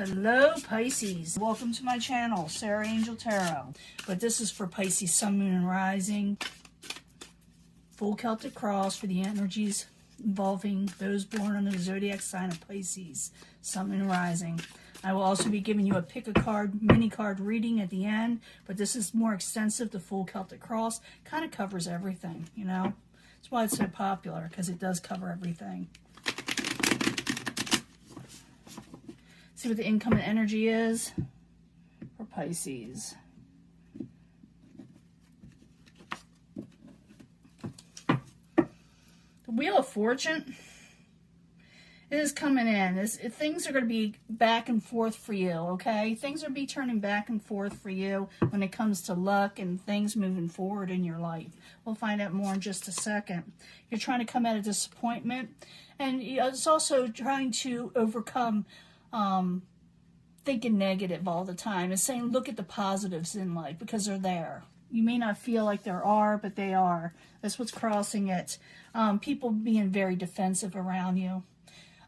Hello Pisces, welcome to my channel, Sarah Angel Tarot. But this is for Pisces, Sun, Moon, and Rising. Full Celtic cross for the energies involving those born under the zodiac sign of Pisces, Sun, Moon, and Rising. I will also be giving you a pick a card, mini card reading at the end, but this is more extensive. The Full Celtic cross kind of covers everything, you know. That's why it's so popular, because it does cover everything. See what the incoming energy is for Pisces. The Wheel of Fortune is coming in. Things are going to be back and forth for you, okay? Things are going to be turning back and forth for you when it comes to luck and things moving forward in your life. We'll find out more in just a second. You're trying to come out of disappointment, and it's also trying to overcome thinking negative all the time. It's saying look at the positives in life because they're there. You may not feel like there are, but they are. That's what's crossing it. People being very defensive around you.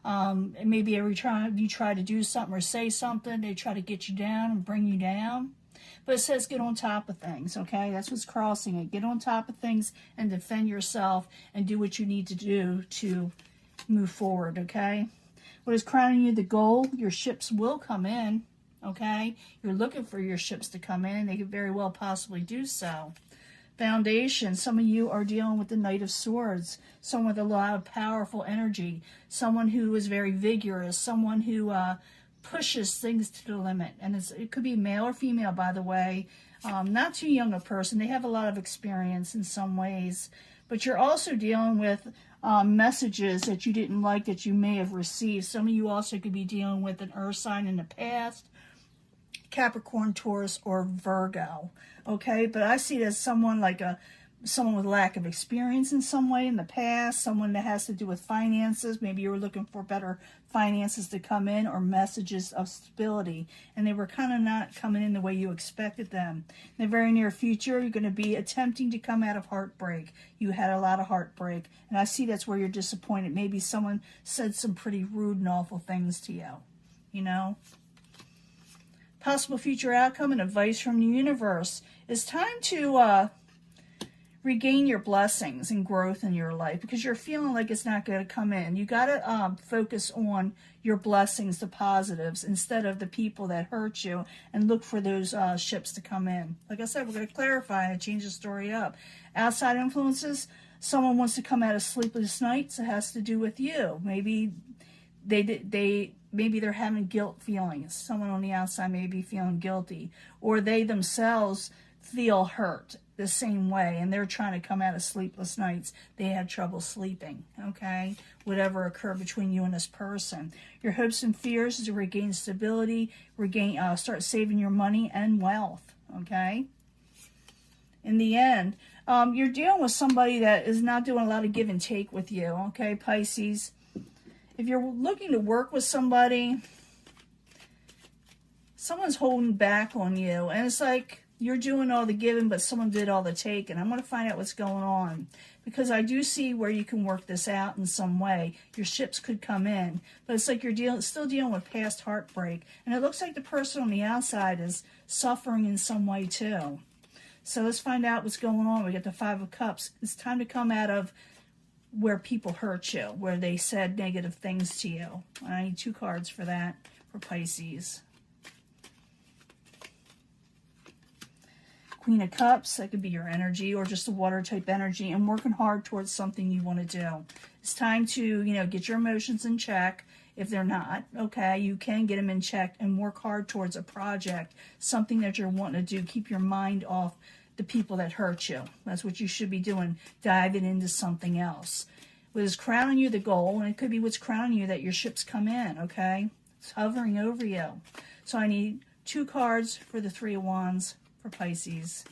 And maybe every time you try to do something or say something, they try to get you down and bring you down. But it says get on top of things, okay? That's what's crossing it. Get on top of things and defend yourself and do what you need to do to move forward, okay? What is crowning you the goal? Your ships will come in, okay? You're looking for your ships to come in, and they could very well possibly do so. Foundation, some of you are dealing with the Knight of Swords, someone with a lot of powerful energy, someone who is very vigorous, someone who pushes things to the limit. And it could be male or female, by the way. Not too young a person. They have a lot of experience in some ways. But you're also dealing with messages that you didn't like that you may have received. Some of you also could be dealing with an earth sign in the past, Capricorn, Taurus, or Virgo. Okay, but I see it as someone like someone with lack of experience in some way in the past, someone that has to do with finances. Maybe you were looking for better finances to come in or messages of stability, and they were kind of not coming in the way you expected them. In the very near future, you're going to be attempting to come out of heartbreak. You had a lot of heartbreak, and I see that's where you're disappointed. Maybe someone said some pretty rude and awful things to you, you know. Possible future outcome and advice from the universe. It's time to regain your blessings and growth in your life because you're feeling like it's not going to come in. You got to focus on your blessings, the positives, instead of the people that hurt you, and look for those ships to come in. Like I said, we're going to clarify and change the story up. Outside influences, someone wants to come out of sleepless nights. It has to do with you. Maybe maybe they're having guilt feelings. Someone on the outside may be feeling guilty, or they themselves feel hurt the same way, and they're trying to come out of sleepless nights. They had trouble sleeping, okay? Whatever occurred between you and this person. Your hopes and fears is to regain stability, start saving your money and wealth, okay? In the end, you're dealing with somebody that is not doing a lot of give and take with you, okay, Pisces? If you're looking to work with somebody, someone's holding back on you, and it's like you're doing all the giving, but someone did all the taking. I'm going to find out what's going on, because I do see where you can work this out in some way. Your ships could come in, but it's like you're still dealing with past heartbreak, and it looks like the person on the outside is suffering in some way too. So let's find out what's going on. We got the Five of Cups. It's time to come out of where people hurt you, where they said negative things to you. I need 2 cards for that for Pisces. Queen of Cups, that could be your energy or just a water type energy, and working hard towards something you want to do. It's time to, get your emotions in check. If they're not, okay, you can get them in check and work hard towards a project, something that you're wanting to do. Keep your mind off the people that hurt you. That's what you should be doing, diving into something else. What is crowning you the goal, and it could be what's crowning you that your ships come in, okay? It's hovering over you. So I need 2 cards for the Three of Wands for Pisces.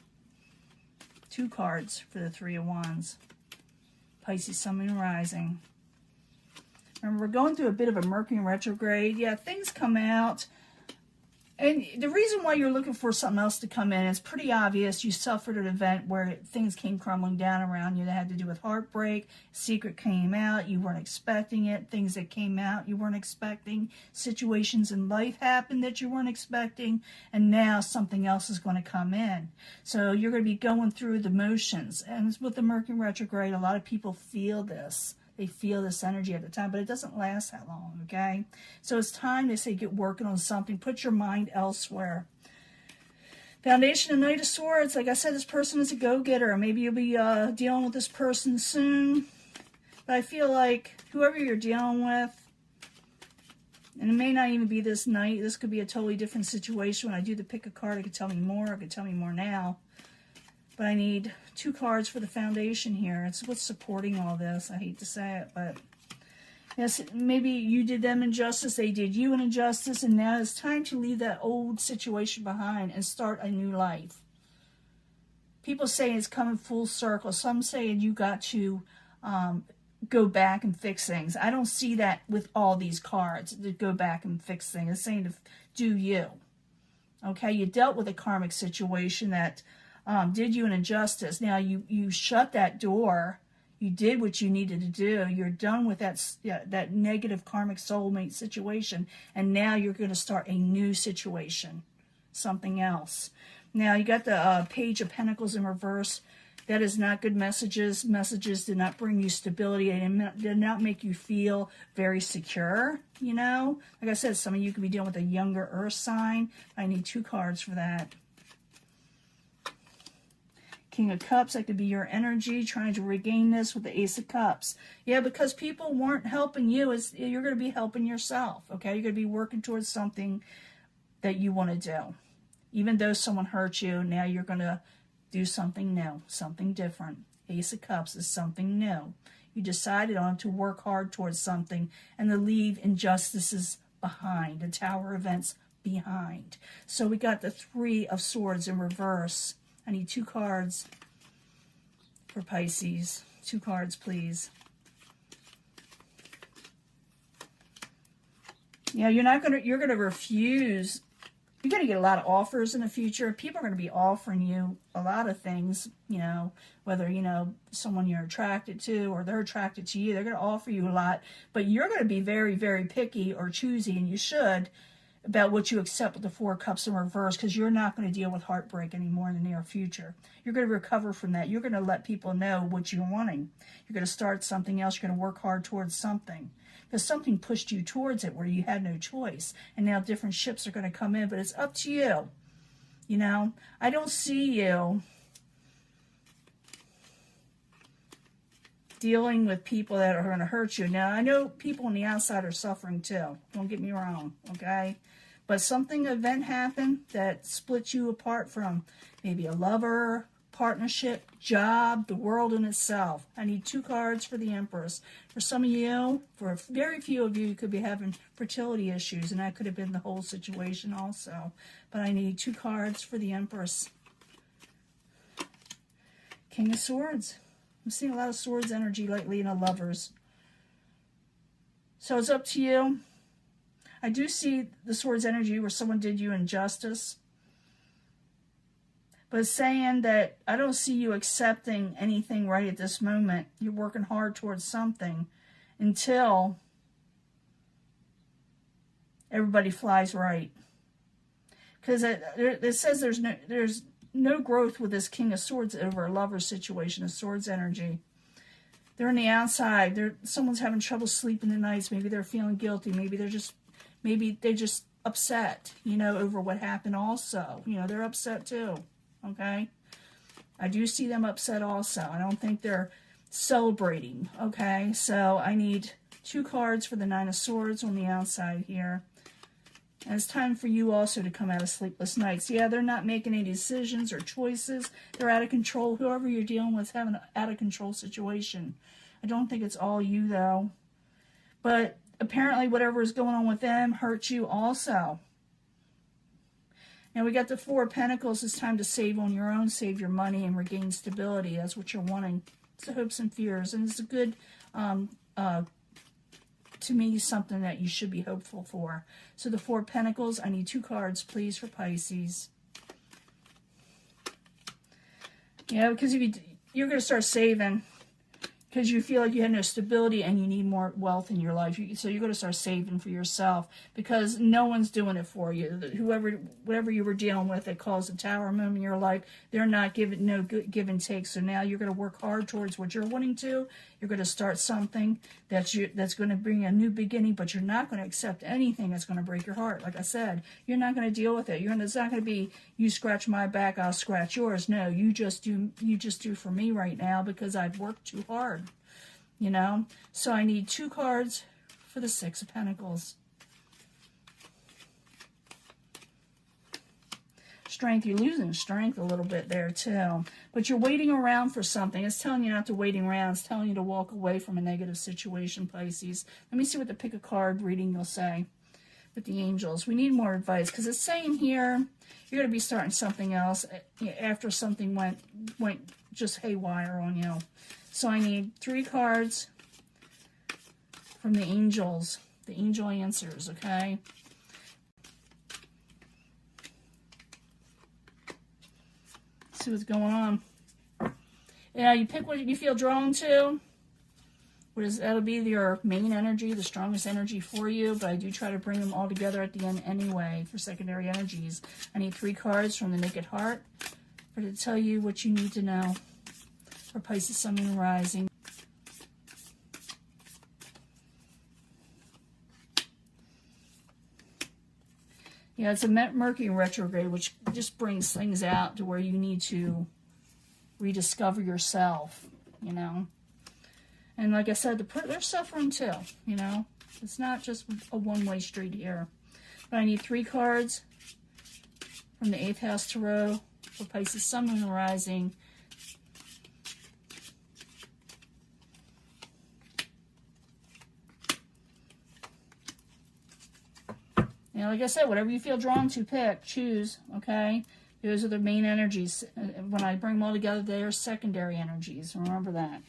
2 cards for the Three of Wands. Pisces, Sun, Moon, Rising. Remember, we're going through a bit of a Mercury retrograde. Yeah, things come out And the reason why you're looking for something else to come in is pretty obvious. You suffered an event where things came crumbling down around you that had to do with heartbreak. Secret came out. You weren't expecting it. Things that came out you weren't expecting. Situations in life happened that you weren't expecting. And now something else is going to come in. So you're going to be going through the motions. And with the Mercury retrograde, a lot of people feel this. They feel this energy at the time, but it doesn't last that long, okay? So it's time, they say, get working on something. Put your mind elsewhere. Foundation of Knight of Swords. Like I said, this person is a go-getter. Maybe you'll be dealing with this person soon. But I feel like whoever you're dealing with, and it may not even be this night. This could be a totally different situation. When I do the pick a card, it could tell me more. It could tell me more now. But I need 2 cards for the foundation here. It's what's supporting all this. I hate to say it, but yes, maybe you did them injustice, they did you an injustice, and now it's time to leave that old situation behind and start a new life. People say it's coming full circle. Some say you got to go back and fix things. I don't see that with all these cards, to go back and fix things. It's saying to do you. Okay, you dealt with a karmic situation that did you an injustice. Now you shut that door. You did what you needed to do. You're done with that negative karmic soulmate situation, and now you're going to start a new situation, something else. Now you got the Page of Pentacles in reverse. That is not good messages. Messages did not bring you stability. They did not make you feel very secure. You know, like I said, some of you could be dealing with a younger Earth sign. I need 2 cards for that. King of Cups, that could be your energy, trying to regain this with the Ace of Cups. Yeah, because people weren't helping you, you're going to be helping yourself, okay? You're going to be working towards something that you want to do. Even though someone hurt you, now you're going to do something new, something different. Ace of Cups is something new. You decided on to work hard towards something and to leave injustices behind, the Tower events behind. So we got the 3 of Swords in reverse. I need 2 cards for Pisces. 2 cards, please. Yeah, you're going to refuse. You're going to get a lot of offers in the future. People are going to be offering you a lot of things, you know, whether, you know, someone you're attracted to or they're attracted to you. They're going to offer you a lot, but you're going to be very, very picky or choosy, and you should, about what you accept with the 4 Cups in reverse, because you're not going to deal with heartbreak anymore in the near future. You're going to recover from that. You're going to let people know what you're wanting. You're going to start something else. You're going to work hard towards something, because something pushed you towards it where you had no choice, and now different ships are going to come in, but it's up to you. You know, I don't see you dealing with people that are going to hurt you. Now, I know people on the outside are suffering too. Don't get me wrong, okay? But event happened that split you apart from maybe a lover, partnership, job, the world in itself. I need 2 cards for the Empress. For some of you, for very few of you, you could be having fertility issues, and that could have been the whole situation also. But I need 2 cards for the Empress. King of Swords. I'm seeing a lot of Swords energy lately in the Lovers. So it's up to you. I do see the Swords energy where someone did you injustice. But it's saying that I don't see you accepting anything right at this moment. You're working hard towards something until everybody flies right. Because it says there's no growth with this King of Swords over a lover situation, a Swords energy. They're on the outside. Someone's having trouble sleeping at nights. Maybe they're feeling guilty. Maybe they're just upset, you know, over what happened also. You know, they're upset too, okay? I do see them upset also. I don't think they're celebrating, okay? So I need 2 cards for the 9 of Swords on the outside here. And it's time for you also to come out of sleepless nights. Yeah, they're not making any decisions or choices. They're out of control. Whoever you're dealing with is having an out-of-control situation. I don't think it's all you, though. But apparently whatever is going on with them hurts you also. Now we got the 4 of Pentacles. It's time to save on your own, save your money, and regain stability. That's what you're wanting. It's the hopes and fears. And it's a good to me, something that you should be hopeful for. So the Four of Pentacles, I need 2 cards, please, for Pisces. Yeah, because if you're going to start saving because you feel like you have no stability and you need more wealth in your life. So you're going to start saving for yourself because no one's doing it for you. Whatever you were dealing with that caused a tower moment in your life, they're not giving no good give and take. So now you're going to work hard towards what you're wanting to. You're going to start something that's going to bring a new beginning, but you're not going to accept anything that's going to break your heart. Like I said, you're not going to deal with it. It's not going to be you scratch my back, I'll scratch yours. No, you just do for me right now because I've worked too hard. So I need 2 cards for the Six of Pentacles. Strength, you're losing strength a little bit there too. But you're waiting around for something. It's telling you not to waiting around. It's telling you to walk away from a negative situation, Pisces. Let me see what the pick a card reading will say with the angels. We need more advice because it's saying here you're going to be starting something else after something went just haywire on you. So I need 3 cards from the angels, the angel answers, okay? See what's going on. Yeah, you pick what you feel drawn to. That'll be your main energy, the strongest energy for you, but I do try to bring them all together at the end anyway for secondary energies. I need 3 cards from the Naked Heart to tell you what you need to know for Pisces, Sun, Moon, Rising. Yeah, it's a Mercury retrograde, which just brings things out to where you need to rediscover yourself, And like I said, they're suffering too, It's not just a one-way street here. But I need 3 cards from the 8th House Tarot for Pisces, Sun, Moon, Rising. Like I said, whatever you feel drawn to, choose, okay? Those are the main energies. When I bring them all together, they are secondary energies. Remember that.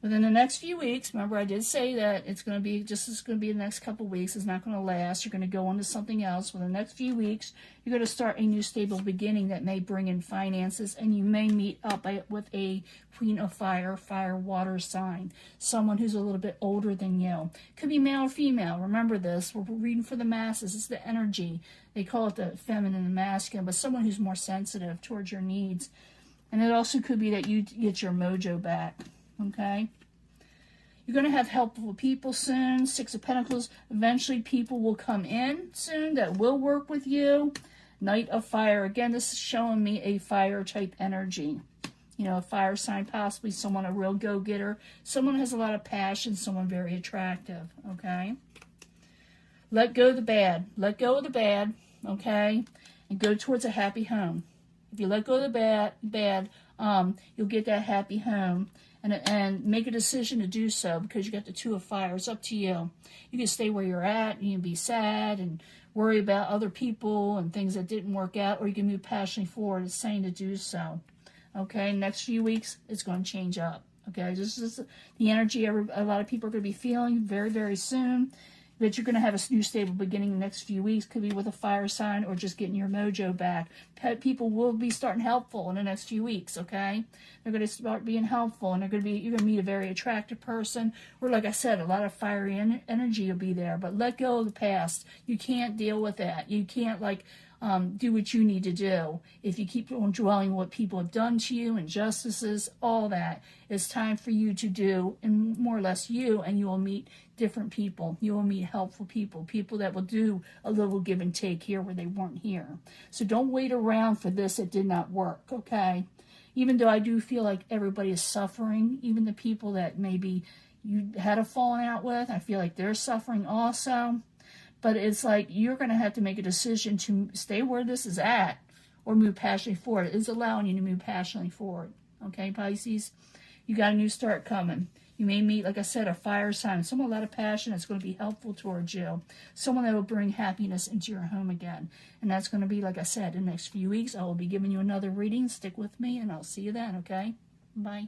Within the next few weeks, remember I did say that it's going to be the next couple weeks. It's not going to last. You're going to go on to something else. Within the next few weeks, you're going to start a new stable beginning that may bring in finances, and you may meet up with a Queen of Fire, water sign, someone who's a little bit older than you. Could be male or female. Remember this. We're reading for the masses. It's the energy. They call it the feminine and masculine, but someone who's more sensitive towards your needs. And it also could be that you get your mojo back. Okay? You're going to have helpful people soon. 6 of Pentacles. Eventually, people will come in soon that will work with you. Knight of Fire. Again, this is showing me a fire type energy. A fire sign, possibly someone, a real go-getter. Someone who has a lot of passion. Someone very attractive. Okay? Let go of the bad. Let go of the bad. Okay? And go towards a happy home. If you let go of the bad, you'll get that happy home. And make a decision to do so because you got the 2 of Fire. It's up to you. You can stay where you're at. You can be sad and worry about other people and things that didn't work out, or you can move passionately forward. It's saying to do so. Okay, next few weeks, it's going to change up. Okay, this is the energy a lot of people are going to be feeling very, very soon. That you're going to have a new stable beginning the next few weeks. Could be with a fire sign or just getting your mojo back. People will be starting helpful in the next few weeks, okay? They're going to start being helpful, and you're going to meet a very attractive person. Or like I said, a lot of fiery energy will be there. But let go of the past. You can't deal with that. You can't do what you need to do. If you keep on dwelling what people have done to you, injustices, all that, it's time for you to do, and more or less you will meet different people. You will meet helpful people that will do a little give and take here where they weren't here. So don't wait around for this. It did not work, okay? Even though I do feel like everybody is suffering, even the people that maybe you had a falling out with, I feel like they're suffering also. But it's like you're going to have to make a decision to stay where this is at or move passionately forward. It's allowing you to move passionately forward. Okay, Pisces? You got a new start coming. You may meet, like I said, a fire sign. Someone with a lot of passion that's going to be helpful towards you. Someone that will bring happiness into your home again. And that's going to be, like I said, in the next few weeks. I will be giving you another reading. Stick with me, and I'll see you then, okay? Bye.